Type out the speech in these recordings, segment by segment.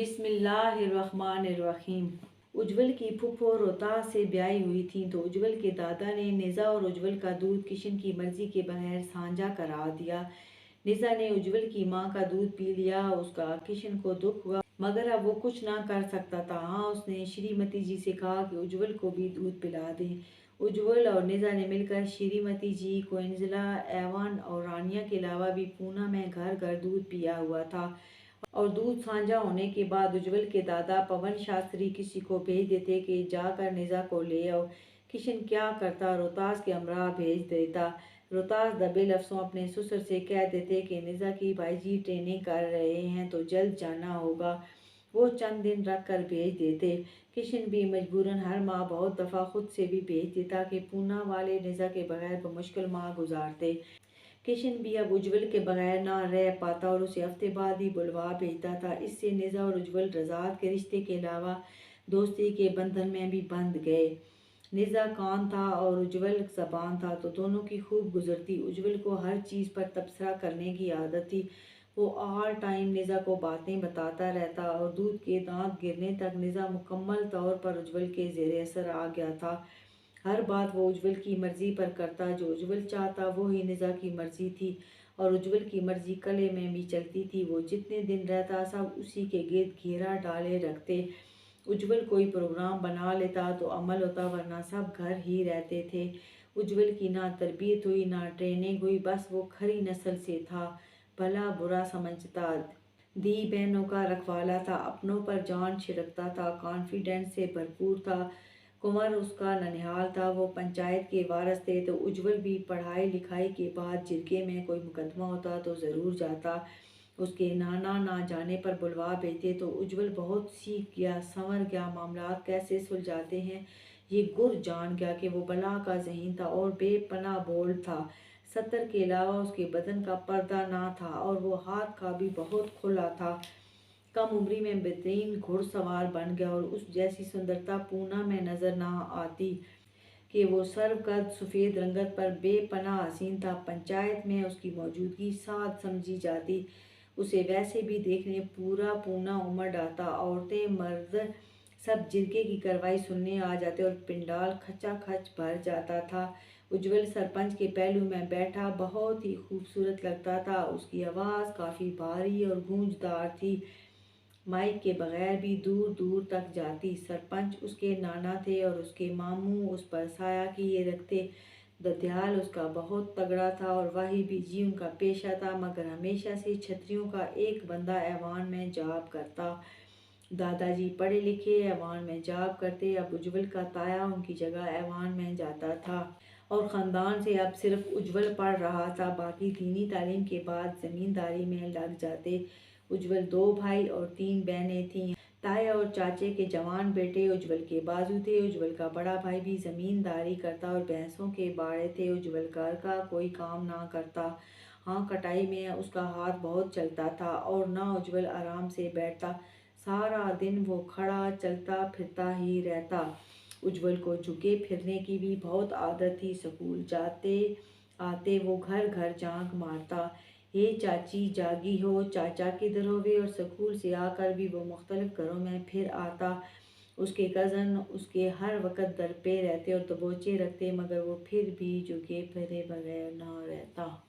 बिस्मिल्लाहिर्रहमानिर्रहीम। उज्ज्वल की फूफो रोहतास से ब्याही हुई थी तो उज्ज्वल के दादा ने निज़ा और उज्ज्वल का दूध किशन की मर्जी के बगैर साझा करा दिया। निज़ा ने उज्ज्वल की माँ का दूध पी लिया। उसका किशन को दुख हुआ मगर अब वो कुछ ना कर सकता था। हाँ, उसने श्रीमती जी से कहा कि उज्ज्वल को भी दूध पिला दें। उज्ज्वल और निज़ा ने मिलकर श्रीमती जी, कोइंजला, एवान और रानिया के अलावा भी पूना में घर घर दूध पिया हुआ था। और दूध साझा होने के बाद उज्ज्वल के दादा पवन शास्त्री किसी को भेज देते कि जाकर निज़ा को ले आओ। किशन क्या करता, रोहतास के अमरा भेज देता। रोहतास दबे लफ्ज़ों अपने ससुर से कह देते कि निज़ा की भाईजी ट्रेनिंग कर रहे हैं तो जल्द जाना होगा। वो चंद दिन रख कर भेज देते। किशन भी मजबूरन हर माह बहुत दफ़ा खुद से भी भेज देता कि पूना वाले निज़ा के बगैर मुश्किल माह गुजारते। किशन भी अब उज्ज्वल के बगैर ना रह पाता और उसे हफ्ते बाद ही बुलवा भेजता था। इससे निज़ा और उज्ज्वल रज़ात के रिश्ते के अलावा दोस्ती के बंधन में भी बंध गए। निज़ा कान था और उज्ज्वल ज़बान था तो दोनों की खूब गुजरती। उज्ज्वल को हर चीज़ पर तबसरा करने की आदत थी। वो ऑल टाइम निज़ा को बातें बताता रहता और दूध के दांत गिरने तक निज़ा मुकम्मल तौर पर उज्ज्वल के ज़ेर असर आ गया था। हर बात वो उज्ज्वल की मर्ज़ी पर करता। जो उज्ज्वल चाहता वो ही निज़ा की मर्ज़ी थी और उज्ज्वल की मर्ज़ी कले में भी चलती थी। वो जितने दिन रहता सब उसी के गिर्द घेरा डाले रखते। उज्ज्वल कोई प्रोग्राम बना लेता तो अमल होता वरना सब घर ही रहते थे। उज्ज्वल की ना तरबियत हुई ना ट्रेनिंग हुई, बस वो खरी नस्ल से था। भला बुरा समझता, दी बहनों का रखवाला था, अपनों पर जान छिड़कता था, कॉन्फिडेंस से भरपूर था। कुंवर उसका ननिहाल था, वो पंचायत के वारस थे तो उज्ज्वल भी पढ़ाई लिखाई के बाद जिरगे में कोई मुकदमा होता तो ज़रूर जाता। उसके नाना ना जाने पर बुलवा भेजते तो उज्ज्वल बहुत सीख गया, संवर गया, मामलात कैसे सुलझाते हैं ये गुर जान गया कि वो बला का ज़हीन था और बेपनाह बोल्ड था। 70 के अलावा उसके बदन का पर्दा ना था और वो हाथ का भी बहुत खुला था। कम उम्री में बेहतरीन घुड़सवार बन गया और उस जैसी सुंदरता पूना में नजर ना आती कि वो सर्वकद सफ़ेद रंगत पर बेपनाह हसीन था। पंचायत में उसकी मौजूदगी साध समझी जाती। उसे वैसे भी देखने पूरा पूना उमड़ आता। औरतें मर्द सब जिरगे की कार्रवाई सुनने आ जाते और पिंडाल खचाखच भर जाता था। उज्ज्वल सरपंच के पहलू में बैठा बहुत ही खूबसूरत लगता था। उसकी आवाज़ काफ़ी भारी और गूंजदार थी, माइक के बगैर भी दूर दूर तक जाती। सरपंच उसके नाना थे और उसके मामू उस पर साया किए रखते। ददयाल उसका बहुत तगड़ा था और वाही बीजी उनका पेशा था, मगर हमेशा से छतरियों का एक बंदा ऐवान में जॉब करता। दादाजी पढ़े लिखे ऐवान में जॉब करते। अब उज्ज्वल का ताया उनकी जगह ऐवान में जाता था और ख़ानदान से अब सिर्फ उज्ज्वल पढ़ रहा था, बाकी दीनी तालीम के बाद ज़मींदारी में लग जाते। उज्ज्वल 2 भाई और 3 बहनें थीं। ताया और चाचे के जवान बेटे उज्ज्वल के बाजू थे। उज्ज्वल का बड़ा भाई भी ज़मींदारी करता और भैंसों के बाड़े थे। उज्ज्वल घर का कोई काम ना करता। हाँ, कटाई में उसका हाथ बहुत चलता था और ना उज्ज्वल आराम से बैठता। सारा दिन वो खड़ा चलता फिरता ही रहता। उज्ज्वल को झुके फिरने की भी बहुत आदत थी। स्कूल जाते आते वो घर घर झांक मारता, ये चाची जागी हो, चाचा किधर होवे, और स्कूल से आकर भी वो मुख्तलिफ घरों में फिर आता। उसके कज़न उसके हर वक्त दर पे रहते और दबोचे रखते, मगर वो फिर भी झुके फिरे बगैर ना रहता।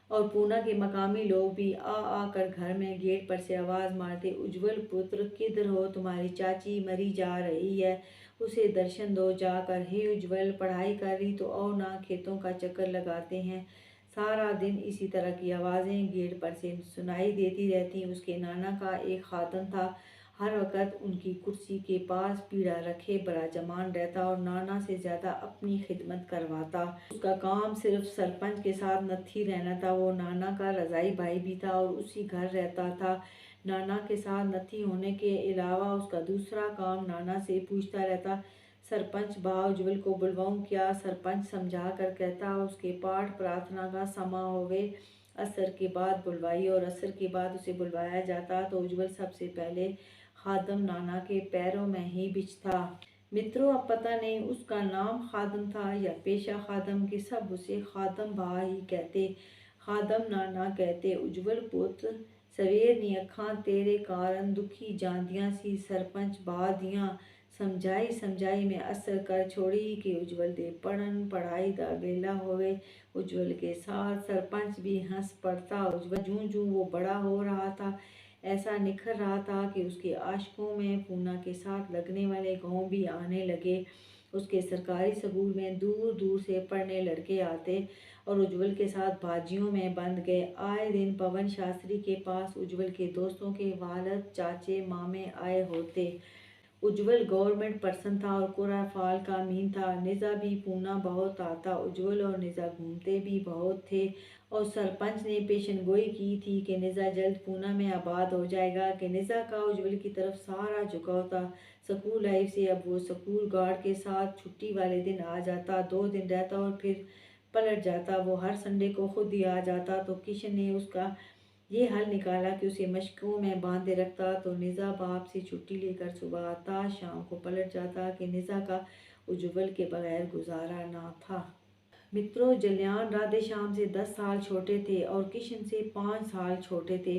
और पूना के मकामी लोग भी आ कर घर में गेट पर से आवाज़ मारते, उज्ज्वल पुत्र किधर हो, तुम्हारी चाची मरी जा रही है, उसे दर्शन दो जाकर। हे उज्ज्वल, पढ़ाई कर रही तो आओ ना, खेतों का चक्कर लगाते हैं। सारा दिन इसी तरह की आवाज़ें गेट पर से सुनाई देती रहती। उसके नाना का एक खादम था, हर वक्त उनकी कुर्सी के पास पीढ़ा रखे बराजमान रहता और नाना से ज़्यादा अपनी खिदमत करवाता। उसका काम सिर्फ सरपंच के साथ नत्थी रहना था। वो नाना का रज़ाई भाई भी था और उसी घर रहता था। नाना के साथ नत्थी होने के अलावा उसका दूसरा काम नाना से पूछता रहता, सरपंच बा उज्ज्वल को बुलवाऊं क्या? सरपंच समझा कर कहता, उसके पाठ प्रार्थना का समा होवे, असर के बाद बुलवाई, और असर के बाद उसे बुलवाया जाता तो उज्ज्वल सबसे पहले खादम नाना के पैरों में ही बिछता। मित्रों, अब पता नहीं उसका नाम खादम था या पेशा खादम, कि सब उसे खादम बा ही कहते, खादम नाना कहते। उज्ज्वल पुत्र ਸਵੇਰ ਨੇ ਅੱਖਾਂ ਤੇਰੇ ਕਾਰਨ ਦੁਖੀ ਜਾਂਦੀਆਂ ਸੀ। ਸਰਪੰਚ ਬਾਤ ਦੀਆਂ ਸਮਝਾਈ ਮੈਂ ਅਸਰ ਕਰ ਛੋੜੀ ਕਿ ਉਜਵਲ ਦੇ ਪੜ੍ਹਨ ਪੜ੍ਹਾਈ ਦਾ ਵੇਲਾ होवे। उज्जवल के साथ सरपंच भी हंस पड़ता। उज्जवल जूं जूं वो बड़ा हो रहा था ऐसा निखर रहा था कि उसके आशिकों में पूना के साथ लगने वाले गांव भी आने लगे। उसके सरकारी स्कूल में दूर दूर से पढ़ने लड़के आते और उज्जवल के साथ बाजियों में बंध गए। आए दिन पवन शास्त्री के पास उज्जवल के दोस्तों के वालद चाचे मामे आए होते। उज्जवल गवर्नमेंट पर्सन था और कोरा फाल का मीन था। निज़ा भी पूना बहुत आता। उज्जवल और निज़ा घूमते भी बहुत थे और सरपंच ने पेशनगोई की थी कि निज़ा जल्द पूना में आबाद हो जाएगा। कि निज़ा का उज्जवल की तरफ सारा झुकाव था। स्कूल लाइफ से अब वो स्कूल गार्ड के साथ छुट्टी वाले दिन आ जाता, 2 दिन रहता और फिर पलट जाता। वो हर संडे को खुद ही आ जाता तो किशन ने उसका ये हल निकाला कि उसे मशकों में बांधे रखता तो निज़ा बाप से छुट्टी लेकर सुबह आता, शाम को पलट जाता। कि निज़ा का उज्जवल के बगैर गुजारा ना था। मित्रों, जलियान राधे श्याम से 10 साल छोटे थे और किशन से 5 साल छोटे थे।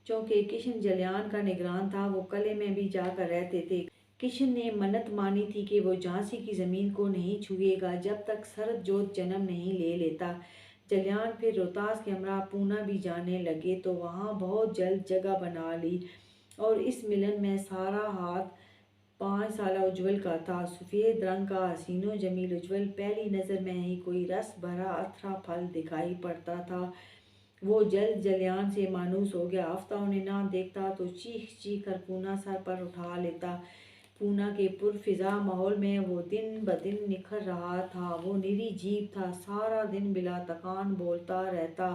चूँकि किशन जलियान का निगरान था, वो कले में भी जाकर रहते थे। किशन ने मन्नत मानी थी कि वो झांसी की ज़मीन को नहीं छुएगा जब तक सरद जोत जन्म नहीं ले लेता। जलियान फिर रोहतास के हमरा पूना भी जाने लगे तो वहाँ बहुत जल्द जगह बना ली और इस मिलन में सारा हाथ 5 साला उज्जवल का था। सफ़ेद रंग का हसीनो जमील उज्जवल पहली नज़र में ही कोई रस भरा अथरा फल दिखाई पड़ता था। वो जल्द जलियान से मानूस हो गया। हफ्ता उन्हें ना देखता तो चीख चीख कर पूना सर पर उठा लेता। पूना के पुरफिजा माहौल में वो दिन ब दिन निखर रहा था। वो निरी जीभ था, सारा दिन बिला तकान बोलता रहता।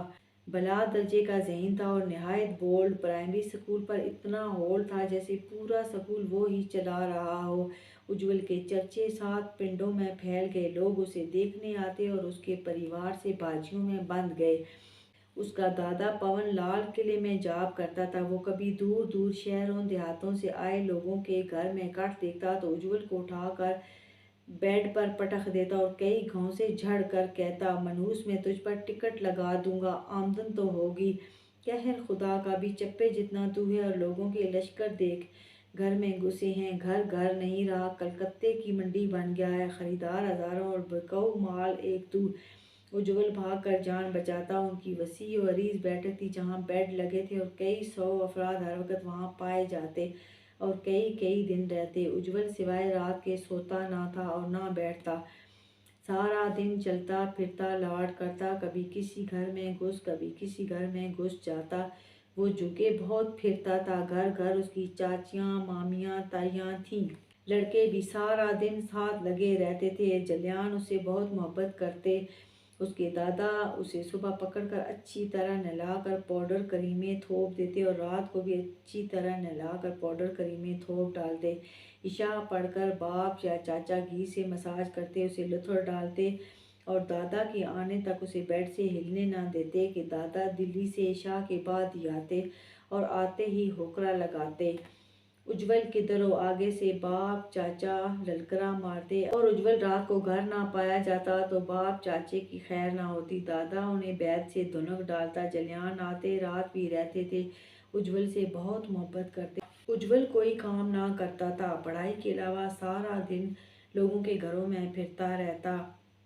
बला दर्जे का ज़हन था और नहायत बोल्ड। प्राइमरी स्कूल पर इतना होल था जैसे पूरा स्कूल वो ही चला रहा हो। उज्जवल के चर्चे 7 पिंडों में फैल गए। लोग उसे देखने आते और उसके परिवार से बाजियों में बंध गए। उसका दादा पवन लाल किले में जॉब करता था। वो कभी दूर दूर शहरों देहातों से आए लोगों के घर में कट देखता तो उज्जवल को उठाकर बेड पर पटक देता और कई घाव से झड़ कर कहता, मनहूस में तुझ पर टिकट लगा दूंगा, आमदन तो होगी। कहर खुदा का भी चप्पे जितना तू है और लोगों के लश्कर देख घर में घुसे हैं। घर घर नहीं रहा, कलकत्ते की मंडी बन गया है। खरीदार हजारों और बिकाऊ माल एक तू। उज्जवल भाग कर जान बचाता। उनकी वसी और अरीज बैठक थी जहाँ बेड लगे थे और कई 100 अफराद हर वक्त वहाँ पाए जाते और कई कई दिन रहते। उज्जवल सिवाय रात के सोता ना था और ना बैठता। सारा दिन चलता फिरता लाड करता, कभी किसी घर में घुस कभी किसी घर में घुस जाता। वो झुके बहुत फिरता था। घर घर उसकी चाचियाँ मामियाँ ताइयाँ थीं। लड़के भी सारा दिन साथ लगे रहते थे। जलियान उससे बहुत मोहब्बत करते। उसके दादा उसे सुबह पकड़कर अच्छी तरह नहलाकर पाउडर करीमें थोप देते और रात को भी अच्छी तरह नहलाकर पाउडर करीमें थोप डालते। इशा पढ़कर बाप या चाचा घी से मसाज करते, उसे लुथर डालते और दादा के आने तक उसे बेड से हिलने ना देते। कि दादा दिल्ली से इशा के बाद ही आते और आते ही होकरा लगाते। उज्जवल किधरों आगे से बाप चाचा ललकरा मारते और उज्जवल रात को घर ना पाया जाता तो बाप चाचे की खैर ना होती। दादा उन्हें बैद से धुनक डालता। जलियान आते रात भी रहते थे। उज्जवल से बहुत मोहब्बत करते। उज्जवल कोई काम ना करता था, पढ़ाई के अलावा सारा दिन लोगों के घरों में फिरता रहता।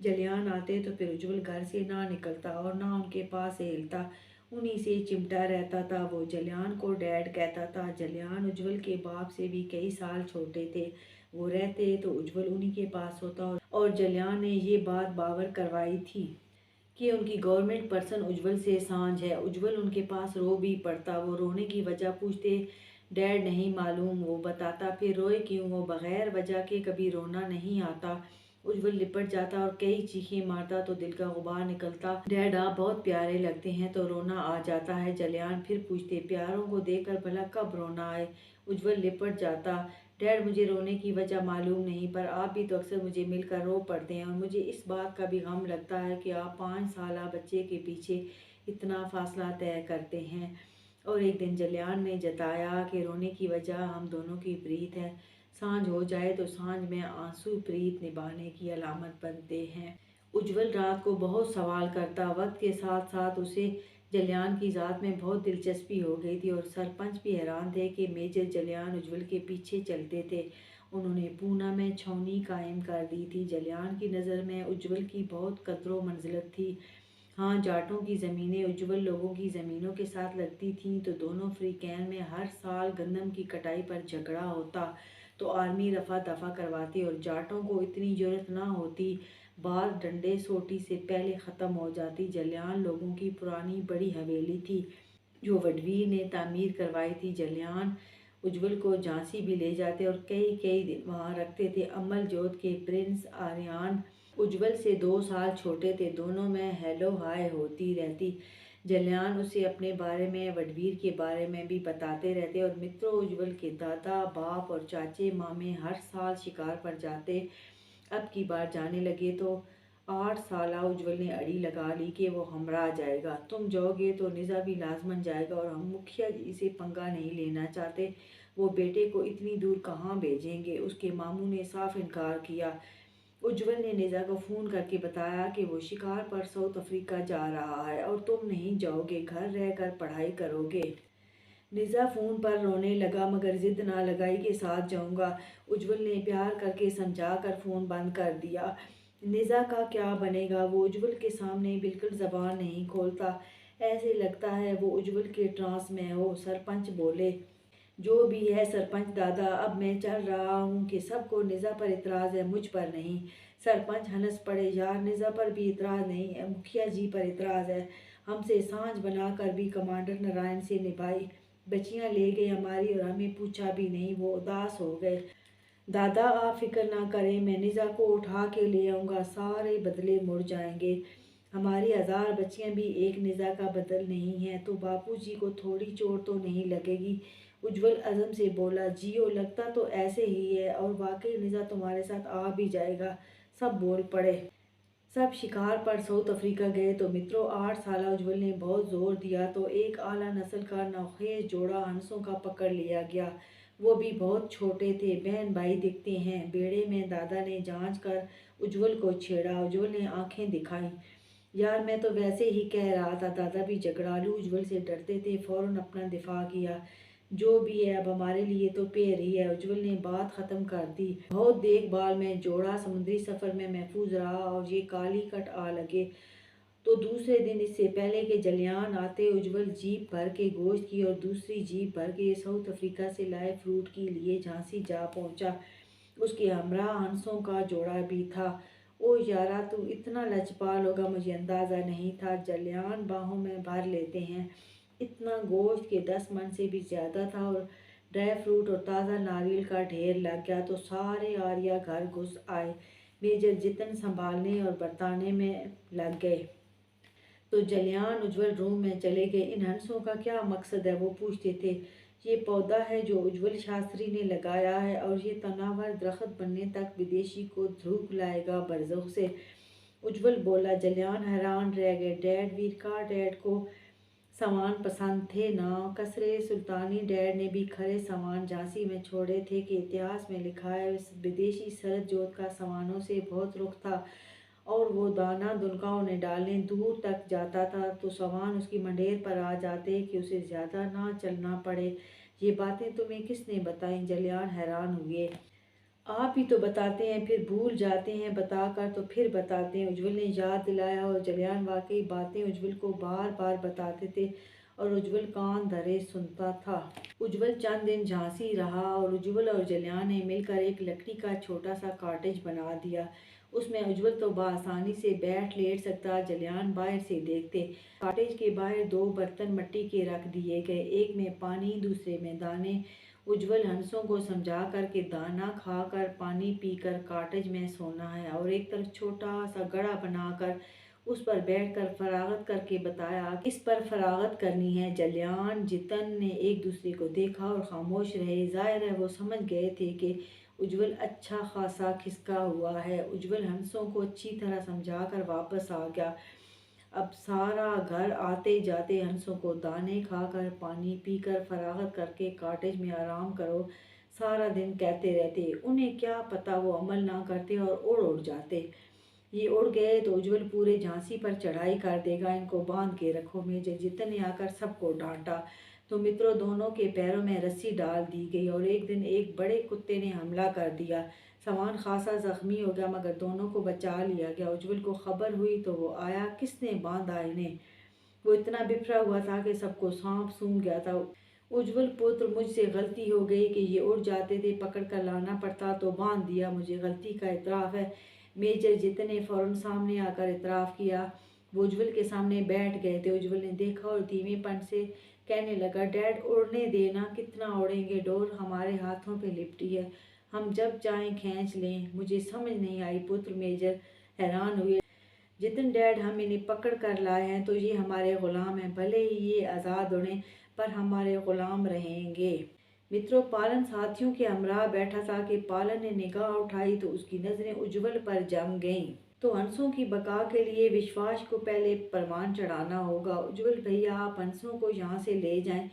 जलियान आते तो फिर उज्जवल घर से ना निकलता और ना उनके पास से हिलता, उन्हीं से चिमटा रहता था। वो जलियान को डैड कहता था। जलियान उज्जवल के बाप से भी कई साल छोटे थे। वो रहते तो उज्जवल उन्हीं के पास होता और जलियान ने ये बात बावर करवाई थी कि उनकी गवर्नमेंट पर्सन उज्जवल से सांझ है। उज्जवल उनके पास रो भी पड़ता। वो रोने की वजह पूछते, डैड नहीं मालूम। वो बताता, फिर रोए क्यों? वो बगैर वजह के कभी रोना नहीं आता। उज्जवल लिपट जाता और कई चीखें मारता तो दिल का गुबार निकलता। डैड आप बहुत प्यारे लगते हैं तो रोना आ जाता है। जलियान फिर पूछते, प्यारों को देखकर भला कब रोना आए? उज्जवल लिपट जाता, डैड मुझे रोने की वजह मालूम नहीं, पर आप भी तो अक्सर मुझे मिलकर रो पड़ते हैं और मुझे इस बात का भी गम लगता है कि आप 5 साला बच्चे के पीछे इतना फासला तय करते हैं। और एक दिन जलियान ने जताया कि रोने की वजह हम दोनों की प्रीत है। सांझ हो जाए तो सांझ में आंसू प्रीत निभाने की अलामत बनते हैं। उज्जवल रात को बहुत सवाल करता। वक्त के साथ साथ उसे जलियान की ज़ात में बहुत दिलचस्पी हो गई थी और सरपंच भी हैरान थे कि मेजर जलियान उज्ज्वल के पीछे चलते थे। उन्होंने पूना में छावनी कायम कर दी थी। जलियान की नज़र में उज्ज्वल की बहुत कदर मंजिलत थी। हाँ, जाटों की ज़मीनें उज्ज्वल लोगों की ज़मीनों के साथ लगती थीं तो दोनों फ़रीक़ैन में हर साल गंदम की कटाई पर झगड़ा होता तो आर्मी रफ़ा दफ़ा करवाती और जाटों को इतनी ज़रूरत ना होती, बात डंडे सोटी से पहले ख़त्म हो जाती। जलियान लोगों की पुरानी बड़ी हवेली थी जो वडवीर ने तामीर करवाई थी। जलियान उज्ज्वल को झांसी भी ले जाते और कई कई दिन वहाँ रखते थे। अमल जोत के प्रिंस आर्यान उज्ज्वल से 2 साल छोटे थे। दोनों में हेलो हाय होती रहती। जलियान उसे अपने बारे में, वडवीर के बारे में भी बताते रहते और मित्रों उज्ज्वल के दादा, बाप और चाचे मामे हर साल शिकार पर जाते। अब की बार जाने लगे तो 8 साला उज्ज्वल ने अड़ी लगा ली कि वो हमरा जाएगा। तुम जाओगे तो निज़ा भी लाजमन जाएगा और हम मुखिया जी से पंगा नहीं लेना चाहते। वो बेटे को इतनी दूर कहाँ भेजेंगे। उसके मामू ने साफ इनकार किया। उज्ज्वल ने निज़ा को फ़ोन करके बताया कि वो शिकार पर साउथ अफ्रीका जा रहा है और तुम नहीं जाओगे, घर रहकर पढ़ाई करोगे। निज़ा फ़ोन पर रोने लगा मगर ज़िद ना लगाई कि साथ जाऊंगा। उज्ज्वल ने प्यार करके समझा कर फ़ोन बंद कर दिया। निज़ा का क्या बनेगा, वो उज्ज्वल के सामने बिल्कुल ज़बान नहीं खोलता। ऐसे लगता है वो उज्ज्वल के ट्रांस में हो। सरपंच बोले, जो भी है सरपंच दादा, अब मैं चल रहा हूँ कि सबको निज़ा पर इतराज़ है, मुझ पर नहीं। सरपंच हंस पड़े, यार निज़ा पर भी इतराज़ नहीं है, मुखिया जी पर इतराज़ है। हमसे सांझ बनाकर भी कमांडर नारायण से निभाई, बच्चियाँ ले गए हमारी और हमें पूछा भी नहीं। वो उदास हो गए। दादा आप फिक्र ना करें, मैं निज़ा को उठा के ले आऊँगा, सारे बदले मुड़ जाएंगे। हमारी 1000 बच्चियाँ भी एक निज़ा का बदल नहीं है, तो बापूजी को थोड़ी चोट तो नहीं लगेगी। उज्ज्वल अज़म से बोला, जियो लगता तो ऐसे ही है और वाकई निज़ा तुम्हारे साथ आ भी जाएगा। सब बोल पड़े। सब शिकार पर साउथ अफ्रीका गए तो मित्रों 8 साला उज्ज्वल ने बहुत जोर दिया तो एक आला नस्ल का नौखेज जोड़ा हंसों का पकड़ लिया गया। वो भी बहुत छोटे थे, बहन भाई दिखते हैं। बेड़े में दादा ने जांच कर उज्ज्वल को छेड़ा। उज्ज्वल ने आंखें दिखाई, यार मैं तो वैसे ही कह रहा था। दादा भी झगड़ालू उज्ज्वल से डरते थे, फौरन अपना दिफा किया। जो भी है अब हमारे लिए तो पैर ही है। उज्ज्वल ने बात खत्म कर दी। बहुत देखभाल में जोड़ा समुद्री सफर में महफूज रहा और ये काली कट आ लगे तो दूसरे दिन इससे पहले कि जलियान आते उज्ज्वल जीप भर के गोश्त की और दूसरी जीप भर के साउथ अफ्रीका से लाए फ्रूट के लिए झांसी जा पहुंचा। उसके हमरा हंसों का जोड़ा भी था। ओ यारा तू इतना लचपाल होगा मुझे अंदाज़ा नहीं था। जलियान बाहों में भर लेते हैं। इतना गोश्त के 10 मन से भी ज़्यादा था और ड्राई फ्रूट और ताज़ा नारियल का ढेर लग गया तो सारे आर्या घर घुस आए। मेजर जितन संभालने और बरताने में लग गए तो जलियान उज्ज्वल रूम में चले गए। इन हंसों का क्या मकसद है, वो पूछते थे। ये पौधा है जो उज्ज्वल शास्त्री ने लगाया है और ये तनावर दरख्त बनने तक विदेशी को धूप लाएगा बरज़ों से। उज्ज्वल बोला। जलियान हैरान रह गए। डैड वीर का डैड को सामान पसंद थे ना। कसरे सुल्तानी डैड ने भी खरे सामान झांसी में छोड़े थे कि इतिहास में लिखा है इस विदेशी सरद जोत का सामानों से बहुत रुख था और वो दाना दुनकाओं ने डालने दूर तक जाता था तो सामान उसकी मंडेर पर आ जाते कि उसे ज़्यादा ना चलना पड़े। ये बातें तुम्हें किसने बताई? जलियान हैरान हुए। आप ही तो बताते हैं फिर भूल जाते हैं, बताकर तो फिर बताते हैं। उज्ज्वल ने याद दिलाया और जलियान वाकई बातें उज्ज्वल को बार बार बताते थे और उज्ज्वल कान धरे सुनता था। उज्ज्वल चंद दिन झांसी रहा और उज्ज्वल और जलियान ने मिलकर एक लकड़ी का छोटा सा कॉटेज बना दिया। उसमें उज्ज्वल तो बआसानी से बैठ लेट सकता, जलियान बाहर से देखते। कॉटेज के बाहर 2 बर्तन मिट्टी के रख दिए गए, एक में पानी दूसरे में दाने। उज्ज्वल हंसों को समझा कर के दाना खाकर पानी पीकर कॉटेज में सोना है और एक तरफ छोटा सा गड़ा बनाकर उस पर बैठकर फरागत करके बताया इस पर फरागत करनी है। जलियान जितन ने एक दूसरे को देखा और खामोश रहे। जाहिर है वो समझ गए थे कि उज्ज्वल अच्छा खासा खिसका हुआ है। उज्ज्वल हंसों को अच्छी तरह समझा कर वापस आ गया। अब सारा घर आते जाते हंसों को दाने खाकर पानी पीकर फरागत करके कॉटेज में आराम करो सारा दिन कहते रहते। उन्हें क्या पता वो अमल ना करते और उड़ उड़ जाते। ये उड़ गए तो उज्जवल पूरे झांसी पर चढ़ाई कर देगा, इनको बांध के रखो। मेजर जितन ने आकर सबको डांटा तो मित्रों दोनों के पैरों में रस्सी डाल दी गई और एक दिन एक बड़े कुत्ते ने हमला कर दिया। सामान खासा जख्मी हो गया मगर दोनों को बचा लिया गया। उज्जवल को खबर हुई तो वो आया, किसने बांधा इन्हें? वो इतना बिखरा हुआ था कि सबको सांप सूंघ गया था। उज्जवल पुत्र, मुझसे गलती हो गई कि ये उड़ जाते थे, पकड़ कर लाना पड़ता तो बांध दिया, मुझे गलती का इतराफ़ है। मेजर जितन ने फौरन सामने आकर इतराफ़ किया। वो उज्जवल के सामने बैठ गए थे। उज्जवल ने देखा और धीमेपन से कहने लगा, डैड उड़ने देना, कितना उड़ेंगे, डोर हमारे हाथों पे लिपटी है, हम जब चाहें खींच लें। मुझे समझ नहीं आई पुत्र, मेजर हैरान हुए। जितन डैड, हम इन्हें पकड़ कर लाए हैं तो ये हमारे ग़ुलाम हैं, भले ही ये आज़ाद उड़ें पर हमारे ग़ुलाम रहेंगे। मित्रों, पालन साथियों के हमरा बैठा था कि पालन ने निगाह उठाई तो उसकी नज़रें उज्जवल पर जम गईं। तो हंसों की बका के लिए विश्वास को पहले परवान चढ़ाना होगा। उज्जवल भैया, आप हंसों को यहाँ से ले जाएं।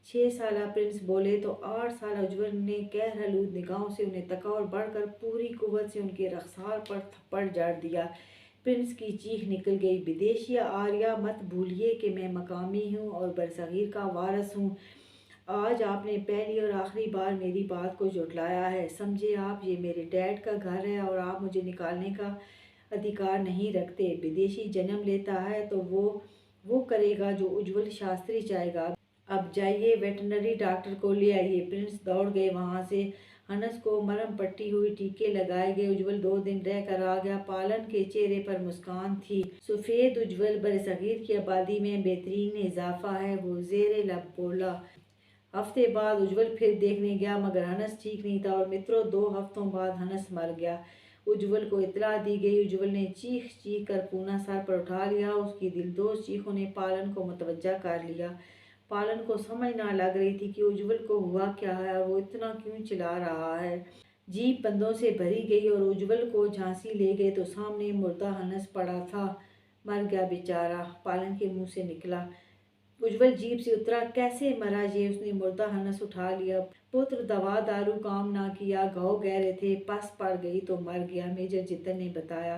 6 साला प्रिंस बोले तो 8 साल उज्जवल ने कहरआलूद निगाहों से उन्हें तका और बढ़कर पूरी कुव्वत से उनके रखसार पर थप्पड़ जड़ दिया। प्रिंस की चीख निकल गई, विदेशिया आर्या, मत भूलिए कि मैं मकामी हूँ और बरसगीर का वारिस हूँ। आज आपने पहली और आखिरी बार मेरी बात को झुठलाया है। समझे आप, ये मेरे डैड का घर है और आप मुझे निकालने का अधिकार नहीं रखते। विदेशी जन्म लेता है तो वो करेगा जो उज्जवल शास्त्री चाहेगा। अब जाइए, वेटनरी डॉक्टर को ले आइए। प्रिंस दौड़ गए वहाँ से। हनस को मरहम पट्टी हुई, टीके लगाए गए। उज्जवल 2 दिन रह कर आ गया। पालन के चेहरे पर मुस्कान थी। सफ़ेद उज्जवल बरसगीर की आबादी में बेहतरीन इजाफा है, वो ज़ेरे लब बोला। हफ्ते बाद उज्जवल फिर देखने गया मगर हनस ठीक नहीं था और मित्रों 2 हफ्तों बाद हनस मर गया। उज्जवल को इतला दी गई। उज्जवल ने चीख चीख कर पूना सर पर उठा लिया। उसकी दिलदोज़ चीखों ने पालन को मुतवज्जा कर लिया। पालन को समझ ना लग रही थी कि उज्जवल को हुआ क्या है और वो इतना क्यों चिल्ला रहा है। जीप बंदों से भरी गई और उज्जवल को झांसी ले गए तो सामने मुर्दा हनस पड़ा था। मर गया बेचारा, पालन के मुंह से निकला। उज्जवल जीप से उतरा, कैसे मरा ये? उसने मुर्दा हनस उठा लिया। पुत्र, दवा दारू काम ना किया, घाव गहरे थे, पस पड़ गई तो मर गया, मेजर जितन ने बताया।